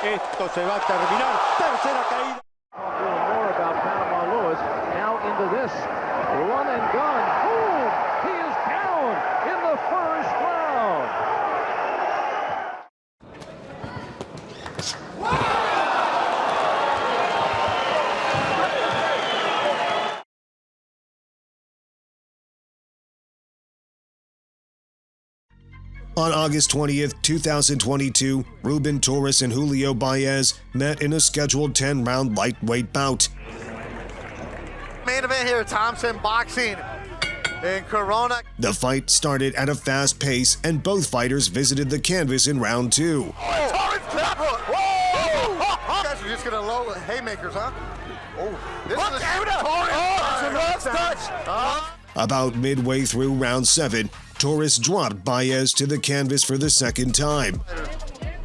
Esto se va a terminar. Tercera caída. More about Panama Lewis. Now into this run and gun. Boom! He is down in the first round. On August 20th, 2022, Ruben Torres and Julio Baez met in a scheduled 10-round lightweight bout. Main event here, Thompson Boxing in Corona. The fight started at a fast pace, and both fighters visited the canvas in round two. Oh, Torres clap hook. Whoa! You guys are just gonna low haymakers, huh? Oh, this is a Torres. Touch. About midway through round 7, Torres dropped Baez to the canvas for the second time.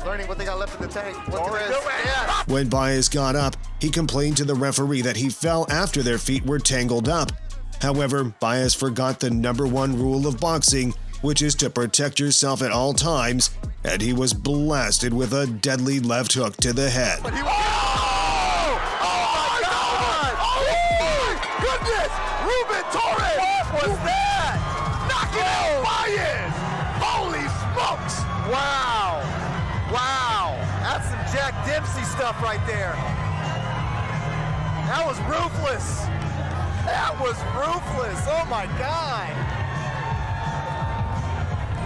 Learning what they got left in the tank. Yeah. When Baez got up, he complained to the referee that he fell after their feet were tangled up. However, Baez forgot the #1 rule of boxing, which is to protect yourself at all times, and he was blasted with a deadly left hook to the head. Oh my God! Oh my goodness! Ruben Torres! What was that? Knocking out Baez! Holy smokes! Wow! Wow! That's some Jack Dempsey stuff right there. That was ruthless. That was ruthless. Oh my God!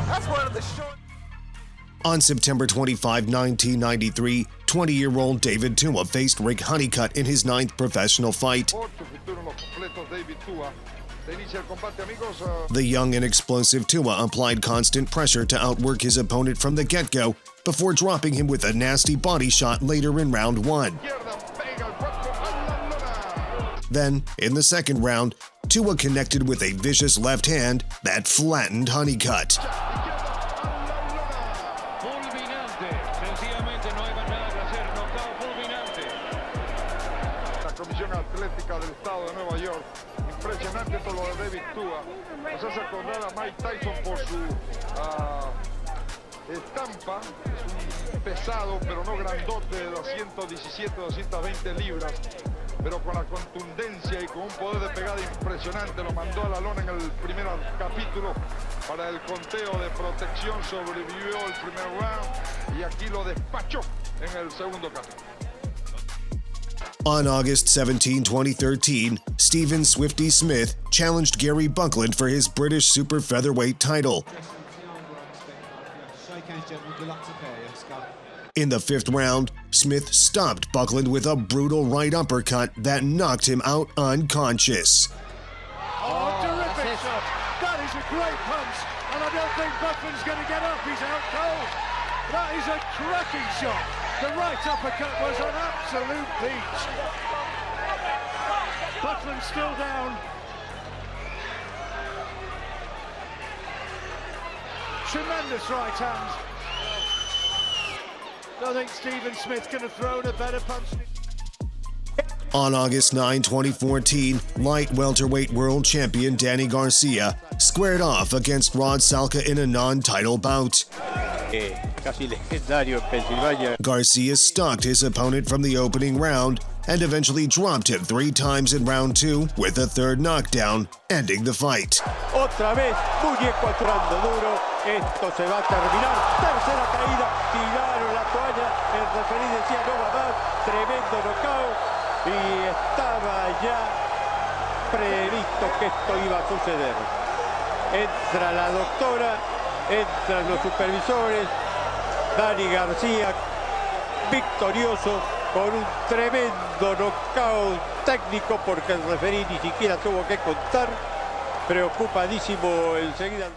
That's one of the short. On September 25, 1993, 20-year-old David Tua faced Rick Honeycutt in his 9th professional fight. The young and explosive Tua applied constant pressure to outwork his opponent from the get-go before dropping him with a nasty body shot later in round 1. Then, in the second round, Tua connected with a vicious left hand that flattened Honeycutt. Impresionante todo lo de David Tua. Nos hace acordar a Mike Tyson por su estampa. Es un pesado, pero no grandote, de 217, 220 libras. Pero con la contundencia y con un poder de pegada impresionante. Lo mandó a la lona en el primer capítulo para el conteo de protección. Sobrevivió el primer round y aquí lo despachó en el segundo capítulo. On August 17, 2013, Stephen Swifty Smith challenged Gary Buckland for his British super featherweight title. In the 5th round, Smith stopped Buckland with a brutal right uppercut that knocked him out unconscious. Oh, terrific shot. That is a great punch, and I don't think Buckland's going to get up. He's out cold. That is a cracking shot. The right uppercut was an absolute peach. Buckland still down. Tremendous right hand. I think Stephen Smith can have thrown a better punch. On August 9, 2014, light welterweight world champion Danny Garcia squared off against Rod Salka in a non-title bout. Garcia stalked his opponent from the opening round and eventually dropped him 3 times in round 2 with a 3rd knockdown, ending the fight. Otra vez, muñeco entrando duro. Esto se va a terminar. Tercera caída. Tiraron la toalla. El referí decía no va más. Tremendo knockout. Y estaba ya previsto que esto iba a suceder. Entra la doctora. Entran los supervisores. Dani García, victorioso con un tremendo knockout técnico porque el referí ni siquiera tuvo que contar. Preocupadísimo enseguida.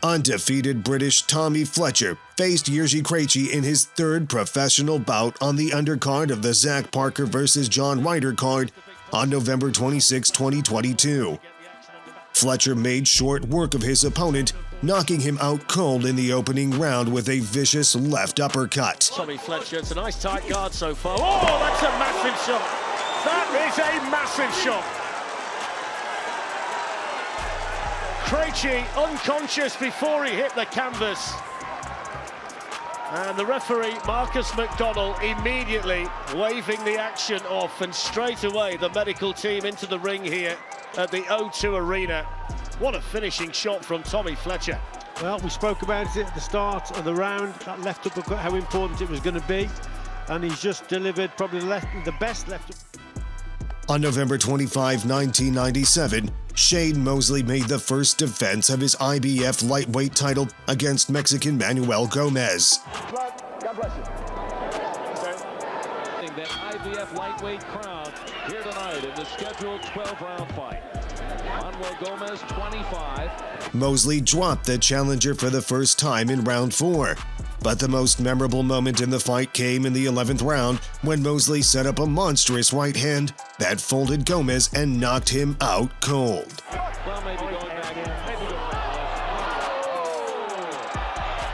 Undefeated British Tommy Fletcher faced Jerzy Krejci in his 3rd professional bout on the undercard of the Zach Parker vs. John Ryder card on November 26, 2022. Fletcher made short work of his opponent, knocking him out cold in the opening round with a vicious left uppercut. Tommy Fletcher, it's a nice tight guard so far. Oh, that's a massive shot. That is a massive shot. Krejci unconscious before he hit the canvas. And the referee, Marcus McDonnell, immediately waving the action off, and straight away the medical team into the ring here at the O2 Arena. What a finishing shot from Tommy Fletcher. Well, we spoke about it at the start of the round, that left uppercut, how important it was going to be, and he's just delivered probably the best left. On November 25, 1997, Shane Mosley made the first defense of his IBF lightweight title against Mexican Manuel Gomez. God bless you. That IBF lightweight crowd here tonight in the scheduled 12-round fight. Manuel Gomez, 25. Mosley dropped the challenger for the first time in round 4. But the most memorable moment in the fight came in the 11th round when Mosley set up a monstrous right hand that folded Gomez and knocked him out cold. Well, maybe going back in. Maybe going back left.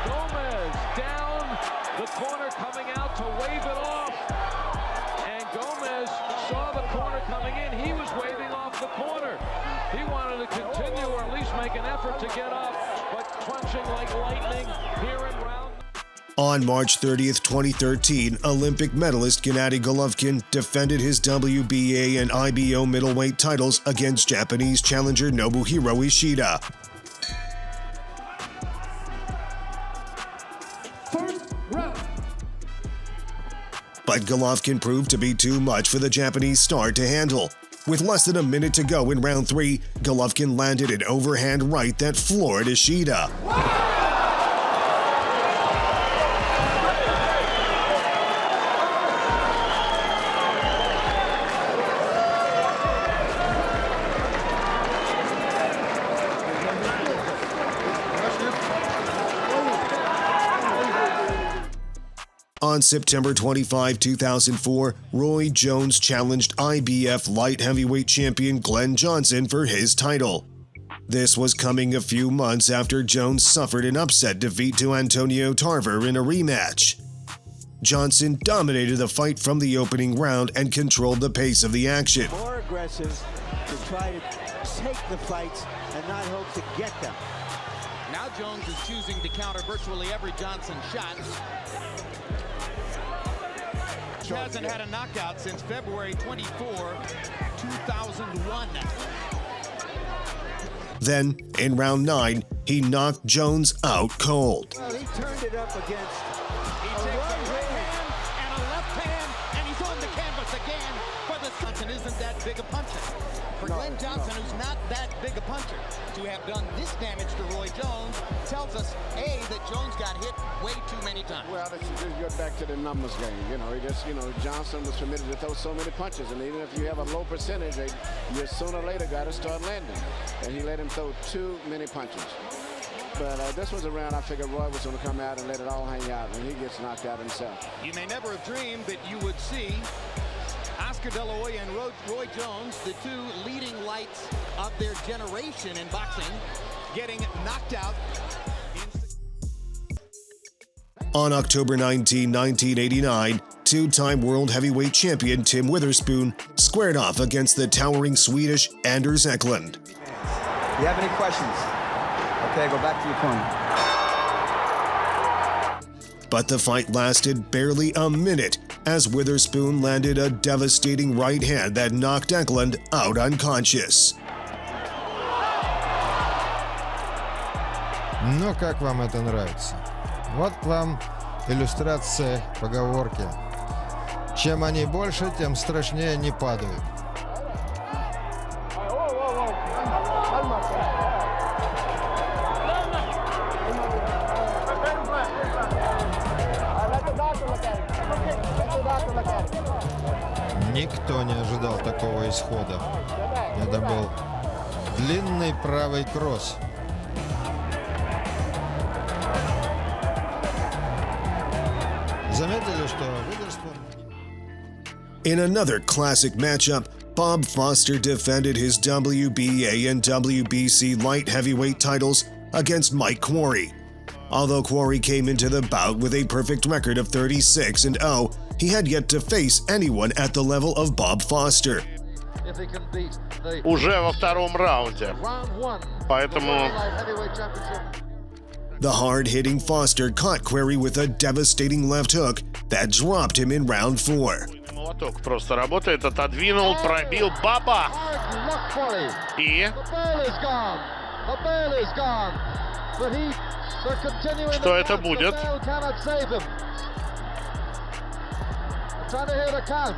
Gomez down the corner, coming out to wave it off. And Gomez saw the corner coming in. He was waving off the corner. He wanted to continue or at least make an effort to get up, but crunching like lightning here in round. On March 30th, 2013, Olympic medalist Gennady Golovkin defended his WBA and IBO middleweight titles against Japanese challenger Nobuhiro Ishida. First round. But Golovkin proved to be too much for the Japanese star to handle. With less than a minute to go in round 3, Golovkin landed an overhand right that floored Ishida. On September 25, 2004, Roy Jones challenged IBF light heavyweight champion Glenn Johnson for his title. This was coming a few months after Jones suffered an upset defeat to Antonio Tarver in a rematch. Johnson dominated the fight from the opening round and controlled the pace of the action. More aggressive to try to take the fights and not hope to get them. Now Jones is choosing to counter virtually every Johnson shot. He hasn't had a knockout since February 24, 2001. Then, in round 9, he knocked Jones out cold. Well, he turned it up against He takes a right hand and a left hand, and he's on the canvas again for the Johnson. Isn't that big a puncher? For Glenn Johnson, who's not that big a puncher, to have done this damage to Roy Jones tells us, A, that Jones got hit way too many times. Well, this is just back to the numbers game. Johnson was permitted to throw so many punches, and even if you have a low percentage, you sooner or later got to start landing. And he let him throw too many punches. But this was a round I figured Roy was going to come out and let it all hang out, and he gets knocked out himself. You may never have dreamed that you would see Oscar De La Hoya and Roy Jones, the two leading lights of their generation in boxing, getting knocked out. On October 19, 1989, two-time world heavyweight champion Tim Witherspoon squared off against the towering Swedish Anders Eklund. Do you have any questions? Okay, go back to your corner. But the fight lasted barely a minute as Witherspoon landed a devastating right hand that knocked Eklund out unconscious. Ну, как вам это нравится? Вот вам иллюстрация поговорки. Чем они больше, тем страшнее не падают. Никто не ожидал такого исхода. Это был длинный правый кросс. Заметили, что Witherspoon... In another classic matchup, Bob Foster defended his WBA and WBC light heavyweight titles against Mike Quarry. Although Quarry came into the bout with a perfect record of 36-0, he had yet to face anyone at the level of Bob Foster. Уже во втором раунде. Поэтому The hard-hitting Foster caught Querrey with a devastating left hook that dropped him in round 4. Молоток просто работает, отодвинул, пробил, баба! И... Что это будет?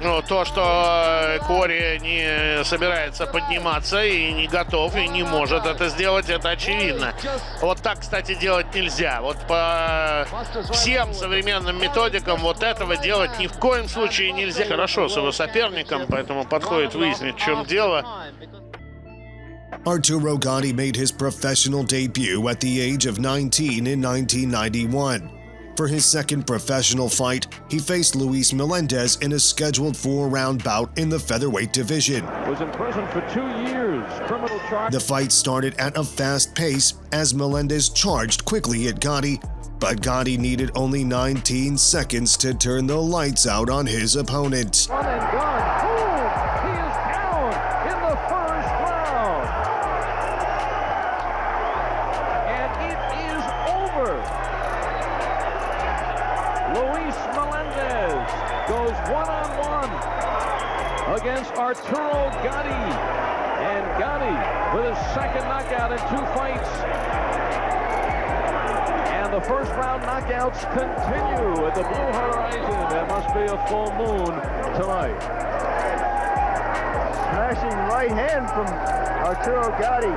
Ну, то, что Кори не собирается подниматься и не готов, и не может это сделать, это очевидно. Вот так, кстати, делать нельзя. Вот по всем современным методикам вот этого делать ни в коем случае нельзя. Хорошо с его соперником, поэтому подходит выяснить, в чем дело. Arturo Gotti made his professional debut at the age of 19 in 1991. For his second professional fight, he faced Luis Melendez in a scheduled 4-round bout in the featherweight division. Was in prison for 2 years. Criminal charge. The fight started at a fast pace as Melendez charged quickly at Gotti, but Gotti needed only 19 seconds to turn the lights out on his opponent. Run and gun. Boom! He is down in the first round. And it is over. Luis Melendez goes one-on-one against Arturo Gotti. And Gotti with his second knockout in 2 fights. And the first round knockouts continue at the Blue Horizon. There must be a full moon tonight. Smashing right hand from Arturo Gotti.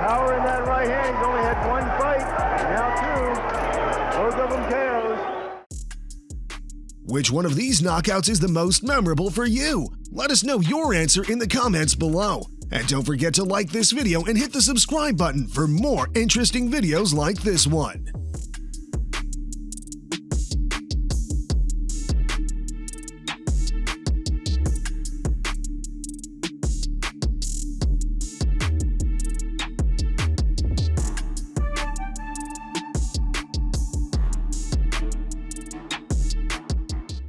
Power in that right hand. He's only had 1 fight, now 2. Both of them KOs. Which one of these knockouts is the most memorable for you? Let us know your answer in the comments below. And don't forget to like this video and hit the subscribe button for more interesting videos like this one.